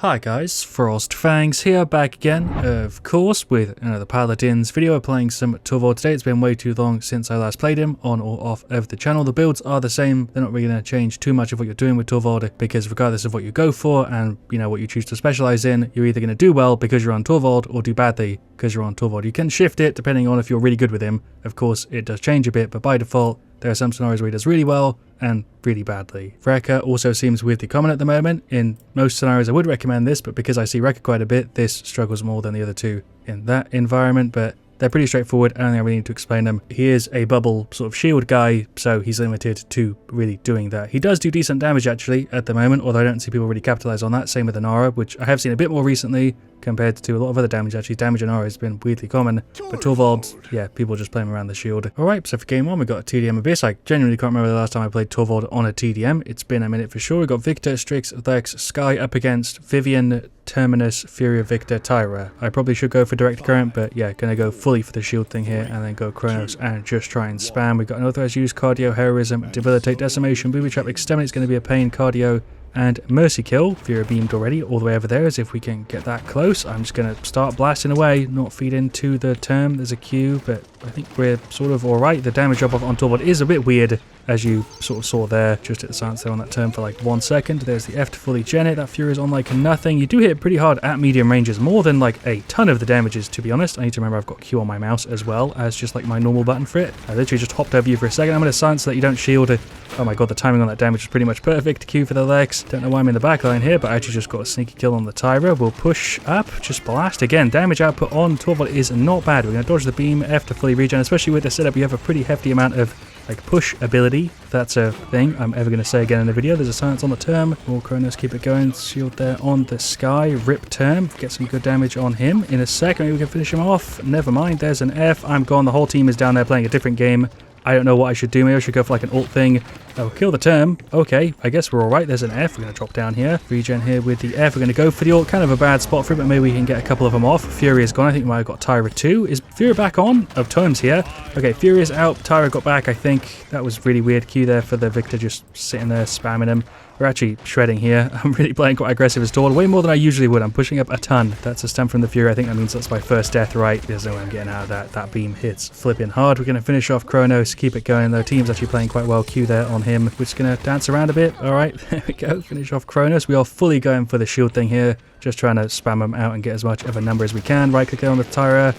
Hi guys, FrostFangs here, back again, of course, with another Paladins video playing some Torvald today. It's been way too long since I last played him, on or off of the channel. The builds are the same, they're not really going to change too much of what you're doing with Torvald, because regardless of what you go for and, you know, what you choose to specialize in, you're either going to do well because you're on Torvald, or do badly because you're on Torvald. You can shift it depending on if you're really good with him. Of course, it does change a bit, but by default, there are some scenarios where he does really well and really badly. Wrecker also seems weirdly common at the moment. In most scenarios I would recommend this, but because I see Wrecker quite a bit, this struggles more than the other two in that environment, but they're pretty straightforward. I don't think I really need to explain them. He is a bubble sort of shield guy, so he's limited to really doing that. He does do decent damage actually at the moment, although I don't see people really capitalize on that. Same with Anara, which I have seen a bit more recently compared to a lot of other damage. Actually, damage Anara has been weirdly common, but Torvald, yeah, people just play him around the shield. Alright, so for game 1 we got a TDM Abyss. I genuinely can't remember the last time I played Torvald on a TDM. It's been a minute for sure. We got Victor, Strix, Lex, Skye up against Vivian, Terminus, Fury of Victor, Tyra. I probably should go for direct current, but yeah, gonna go fully for the shield thing here and then go Kronos and just try and spam. We've got unauthorized use, cardio, heroism, debilitate, decimation, booby trap, exterminate. It's going to be a pain, cardio, and mercy kill. Fury beamed already all the way over there, as if we can get that close. I'm just going to start blasting away, not feed into the term. There's a Q, but I think we're sort of alright. The damage drop off on Torvald is a bit weird, as you sort of saw there, just at the silence there on that term for like 1 second. There's the F to fully gen it. That Fury is on like nothing. You do hit pretty hard at medium ranges, more than like a ton of the damages, to be honest. I need to remember I've got Q on my mouse as well as just like my normal button for it. I literally just hopped over you for a second. I'm going to silence so that you don't shield it. Oh my god, the timing on that damage is pretty much perfect. Q for the Lex. Don't know why I'm in the back line here, but I actually just got a sneaky kill on the Tyra. We'll push up, just blast again. Damage output on Torvald is not bad. We're going to dodge the beam, F to fully regen, especially with the setup. You have a pretty hefty amount of like push ability, if that's a thing I'm ever going to say again in the video. There's a silence on the term. More Kronos, keep it going. Shield there on the Skye. Rip term, get some good damage on him. In a second, maybe we can finish him off. Never mind, there's an F. I'm gone. The whole team is down there playing a different game. I don't know what I should do. Maybe I should go for like an ult thing. Oh, kill the term. Okay, I guess we're alright. There's an F. We're going to drop down here. Regen here with the F. We're going to go for the ult. Kind of a bad spot for it, but maybe we can get a couple of them off. Fury is gone. I think we might have got Tyra too. Is Fury back on? Oh, Tonem's here. Okay, Fury is out. Tyra got back, I think. That was really weird. Q there for the Victor just sitting there spamming him. We're actually shredding here. I'm really playing quite aggressive as Torvald, way more than I usually would. I'm pushing up a ton. That's a stun from the Fury. I think that means that's my first death, right? There's no way I'm getting out of that. That beam hits flipping hard. We're going to finish off Kronos, keep it going. The team's actually playing quite well. Q there on him. We're just going to dance around a bit. All right, there we go. Finish off Kronos. We are fully going for the shield thing here. Just trying to spam them out and get as much of a number as we can. Right click on the Tyra.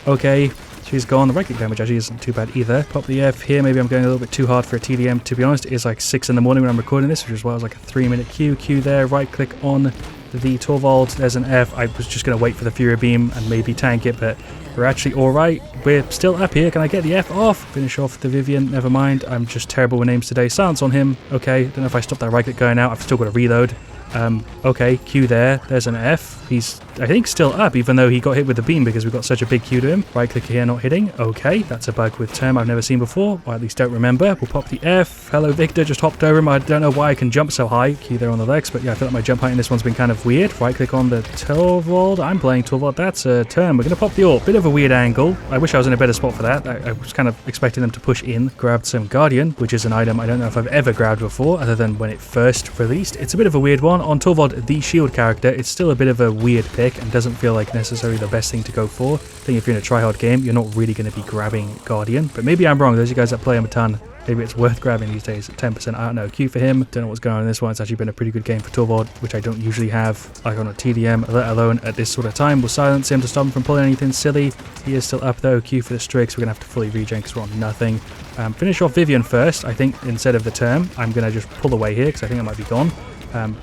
Okay. She's gone. The right click damage actually isn't too bad either. Pop the F here. Maybe I'm going a little bit too hard for a TDM, to be honest. It is like 6 in the morning when I'm recording this, which is why it was like a 3-minute Q. Q there. Right click on the Torvald. There's an F. I was just going to wait for the Fury beam and maybe tank it, but we're actually alright. We're still up here. Can I get the F off? Finish off the Vivian. Never mind. I'm just terrible with names today. Silence on him. Okay. Don't know if I stopped that right click going out. I've still got to reload. Okay, Q there. There's an F. He's, I think, still up, even though he got hit with the beam because we've got such a big Q to him. Right click here, not hitting. Okay, that's a bug with term I've never seen before, or at least don't remember. We'll pop the F. Hello, Victor. Just hopped over him. I don't know why I can jump so high. Q there on the legs, but yeah, I feel like my jump height in this one's been kind of weird. Right click on the Torvald. I'm playing Torvald. That's a term. We're going to pop the ult. Bit of a weird angle. I wish I was in a better spot for that. I was kind of expecting them to push in. Grabbed some Guardian, which is an item I don't know if I've ever grabbed before, other than when it first released. It's a bit of a weird one. On Torvald, the shield character, it's still a bit of a weird pick and doesn't feel like necessarily the best thing to go for. I think if you're in a tryhard game, you're not really going to be grabbing Guardian, but maybe I'm wrong. Those of you guys that play him a ton, maybe it's worth grabbing these days at 10%. I don't know. Q for him. Don't know what's going on in this one. It's actually been a pretty good game for Torvald, which I don't usually have like on a TDM, let alone at this sort of time. We'll silence him to stop him from pulling anything silly. He is still up though. Q for the Strix. We're going to have to fully regen because we're on nothing. Finish off Vivian first, I think, instead of the term. I'm going to just pull away here because I think I might be gone.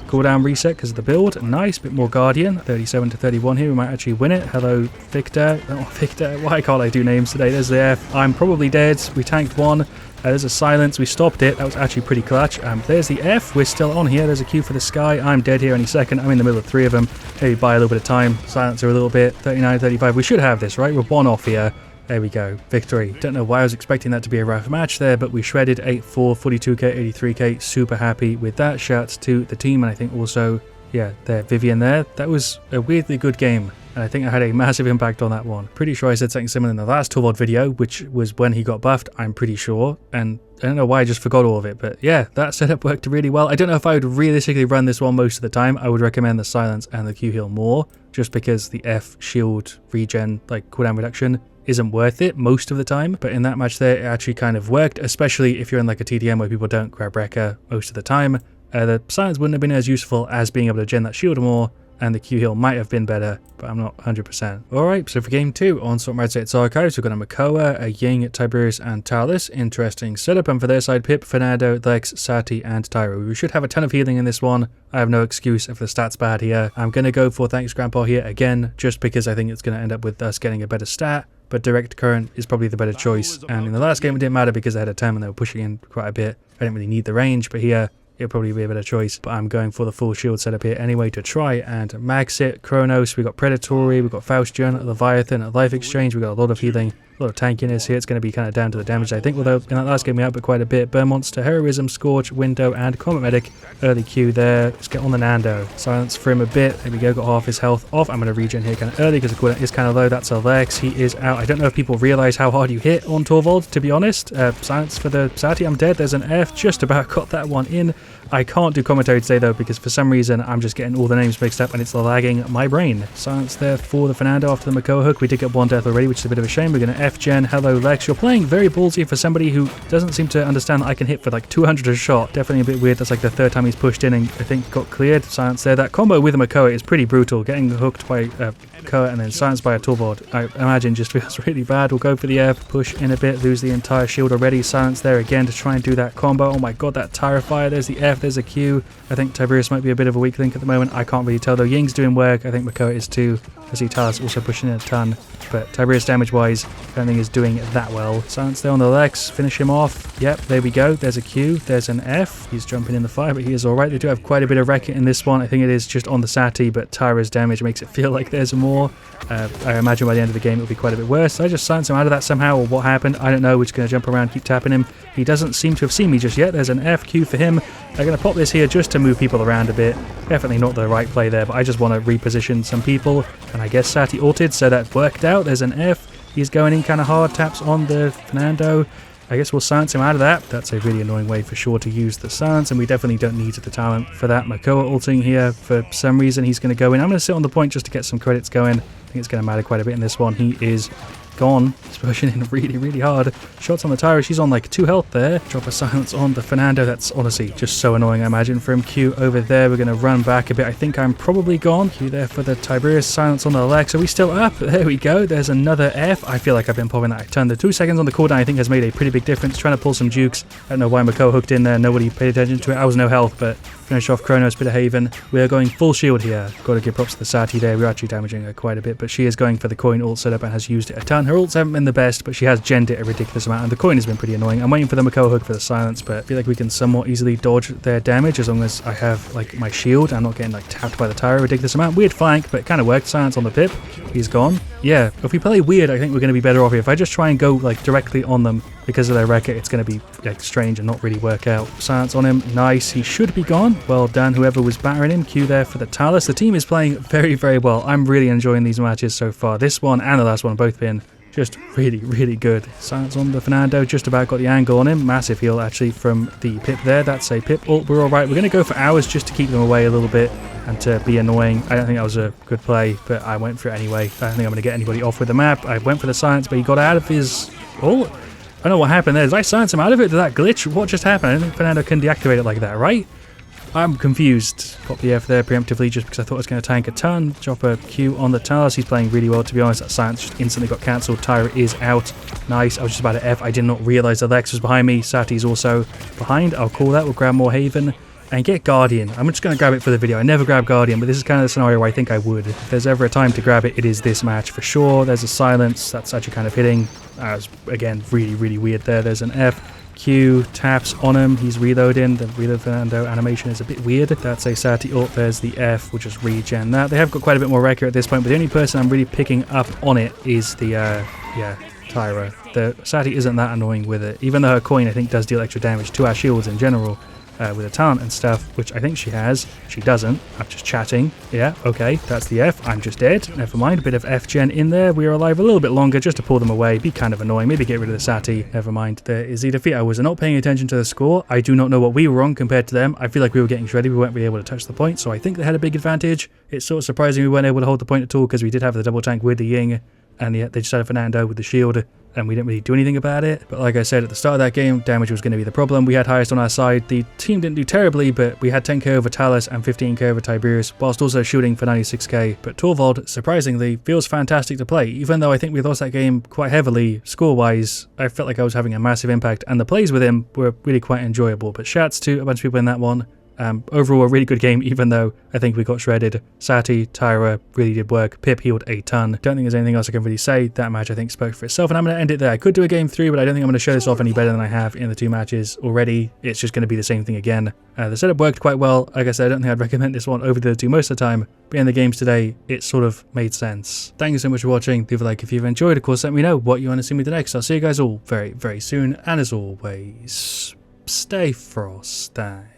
Cooldown reset because of the build. Nice, bit more Guardian. 37 to 31 here. We might actually win it. Hello, Victor. Oh, Victor. Why can't I do names today? There's the F. I'm probably dead. We tanked one. There's a silence. We stopped it. That was actually pretty clutch. There's the F. We're still on here. There's a Q for the Skye. I'm dead here any second. I'm in the middle of 3 of them. Maybe buy a little bit of time. Silencer a little bit. 39, 35. We should have this, right? We're 1 off here. There we go. Victory. Don't know why I was expecting that to be a rough match there, but we shredded 8-4, 42k, 83k. Super happy with that. Shouts to the team, and I think also, yeah, there, Vivian there. That was a weirdly good game and I think I had a massive impact on that one. Pretty sure I said something similar in the last Torvald video, which was when he got buffed, I'm pretty sure, and I don't know why I just forgot all of it, but yeah, that setup worked really well. I don't know if I would realistically run this one most of the time. I would recommend the silence and the Q heal more, just because the F shield regen, like cooldown reduction, isn't worth it most of the time. But in that match there, it actually kind of worked, especially if you're in like a TDM where people don't grab Wrecker most of the time. The silence wouldn't have been as useful as being able to gen that shield more, and the Q heal might have been better, but I'm not 100%. Alright, so for game 2 on Salt Red State's Archives, we've got a Makoa, a Ying, Tiberius, and Talus. Interesting setup, and for their side, Pip, Fernando, Lex, Sati, and Tyro. We should have a ton of healing in this one. I have no excuse if the stats bad here. I'm going to go for Thanks Grandpa here again, just because I think it's going to end up with us getting a better stat, but Direct Current is probably the better choice. And in the last game, it didn't matter because they had a 10 and they were pushing in quite a bit. I didn't really need the range, but here, it'll probably be a better choice, but I'm going for the full shield setup here anyway to try and max it. Kronos, we got Predatory, we got Faustian, Leviathan, Life Exchange, we got a lot of healing, a lot of tankiness here. It's going to be kind of down to the damage, I think, although in that last game we output quite a bit. Burn Monster, Heroism, Scorch, Window, and Combat Medic. Early Q there. Let's get on the Nando. Silence for him a bit. There we go, got half his health off. I'm going to regen here kind of early because the cooldown is kind of low. That's a Lex. He is out. I don't know if people realize how hard you hit on Torvald, to be honest. Silence for the Sati. I'm dead. There's an F. Just about got that one in. I can't do commentary today though because for some reason I'm just getting all the names mixed up and it's lagging my brain. Silence there for the Fernando after the Makoa hook. We did get one death already, which is a bit of a shame. We're going to F-gen. Hello Lex. You're playing very ballsy for somebody who doesn't seem to understand that I can hit for like 200 a shot. Definitely a bit weird. That's like the third time he's pushed in and I think got cleared. Silence there. That combo with a Makoa is pretty brutal. Getting hooked by Makoa and then silenced by a Torvald, I imagine just feels really bad. We'll go for the F. Push in a bit. Lose the entire shield already. Silence there again to try and do that combo. Oh my god, that Tire Fire. There's the F. There's a Q. I think Tiberius might be a bit of a weak link at the moment. I can't really tell though. Ying's doing work. I think Makoa is too. I see Talus also pushing in a ton. But Tiberius damage-wise, I don't think is doing that well. Silence there on the Lex. Finish him off. Yep, there we go. There's a Q. There's an F. He's jumping in the fire, but he is alright. They do have quite a bit of wreck in this one. I think it is just on the Sati, but Tyra's damage makes it feel like there's more. I imagine by the end of the game it'll be quite a bit worse. So I just silenced him out of that somehow, or what happened. I don't know. We're just going to jump around, keep tapping him. He doesn't seem to have seen me just yet. There's an FQ for him. I'm going to pop this here just to move people around a bit. Definitely not the right play there, but I just want to reposition some people. And I guess Sati ulted, so that worked out. There's an F. He's going in kind of hard. Taps on the Fernando. I guess we'll silence him out of that. That's a really annoying way for sure to use the silence, and we definitely don't need the talent for that. Makoa ulting here. For some reason, he's going to go in. I'm going to sit on the point just to get some credits going. I think it's going to matter quite a bit in this one. He is gone. He's pushing in really, really hard. Shots on the Tyra. She's on like 2 health there. Drop a silence on the Fernando. That's honestly just so annoying, I imagine. For him, Q over there. We're going to run back a bit. I think I'm probably gone. Q there for the Tiberius. Silence on the Lex. Are we still up? There we go. There's another F. I feel like I've been popping that a ton. The 2 seconds on the cooldown I think has made a pretty big difference. Trying to pull some jukes. I don't know why Makoa hooked in there. Nobody paid attention to it. I was no health, but finish off Kronos, bit of Haven. We are going full shield here. Got to give props to the Sati there. We're actually damaging her quite a bit, but she is going for the coin ult setup and has used it a ton. Her ults haven't been the best, but she has genned it a ridiculous amount, and the coin has been pretty annoying. I'm waiting for the Makoa hook for the silence, but I feel like we can somewhat easily dodge their damage as long as I have like my shield. I'm not getting like tapped by the Tyra a ridiculous amount. Weird flank, but it kind of worked. Silence on the Pip. He's gone. Yeah, if we play weird, I think we're going to be better off here. If I just try and go like directly on them because of their wrecker, it's going to be like strange and not really work out. Silence on him. Nice. He should be gone. Well done, whoever was battering him. Q there for the Talus. The team is playing very, very well. I'm really enjoying these matches so far. This one and the last one have both been just really, really good. Silence on the Fernando. Just about got the angle on him. Massive heal actually from the Pip there. That's a Pip ult. We're alright. We're going to go for hours just to keep them away a little bit and to be annoying. I don't think that was a good play, but I went for it anyway. I don't think I'm going to get anybody off with the map. I went for the silence, but he got out of his ult. I don't know what happened there. Did I silence him out of it? Did that glitch? What just happened? I don't think Fernando can deactivate it like that, right? I'm confused. Pop the F there preemptively just because I thought it was going to tank a ton. Drop a Q on the Talus. He's playing really well, to be honest. That silence just instantly got cancelled. Tyra is out. Nice. I was just about to F. I did not realise the Lex was behind me. Sati's also behind. I'll call that. We'll grab more Haven and get Guardian. I'm just going to grab it for the video. I never grab Guardian, but this is kind of the scenario where I think I would. If there's ever a time to grab it, it is this match for sure. There's a silence. That's actually kind of hitting. That was, again, really, really weird there. There's an F. Q taps on him. He's reloading. The reload Fernando animation is a bit weird. That's a Sati ult. There's the F. We'll just regen that. They have got quite a bit more wrecker at this point, but the only person I'm really picking up on it is the, Tyra. The Sati isn't that annoying with it, even though her coin, I think, does deal extra damage to our shields in general. with a talent and stuff, which I think she has. She doesn't. I'm just chatting. Yeah, okay, that's the F. I'm just dead. Never mind. A bit of F gen in there. We are alive a little bit longer just to pull them away. Be kind of annoying. Maybe get rid of the Sati. Never mind. There is the defeat. I was not paying attention to the score. I do not know what we were on compared to them. I feel like we were getting shredded. We weren't really able to touch the point, so I think they had a big advantage. It's sort of surprising we weren't able to hold the point at all because we did have the double tank with the Ying, and yet they just had a Fernando with the shield, and we didn't really do anything about it. But like I said at the start of that game, damage was going to be the problem. We had highest on our side. The team didn't do terribly, but we had 10k over Talus and 15k over Tiberius, whilst also shooting for 96k. But Torvald, surprisingly, feels fantastic to play. Even though I think we lost that game quite heavily, score-wise, I felt like I was having a massive impact, and the plays with him were really quite enjoyable. But shouts to a bunch of people in that one. Overall, a really good game, even though I think we got shredded. Sati, Tyra really did work. Pip healed a ton. Don't think there's anything else I can really say. That match, I think, spoke for itself, and I'm going to end it there. I could do a game 3, but I don't think I'm going to show this off any better than I have in the 2 matches already. It's just going to be the same thing again. The setup worked quite well. Like I said, I don't think I'd recommend this one over the other 2 most of the time, but in the games today, it sort of made sense. Thank you so much for watching. Leave a like if you've enjoyed. Of course, let me know what you want to see me do next. I'll see you guys all very, very soon, and as always, stay frostang.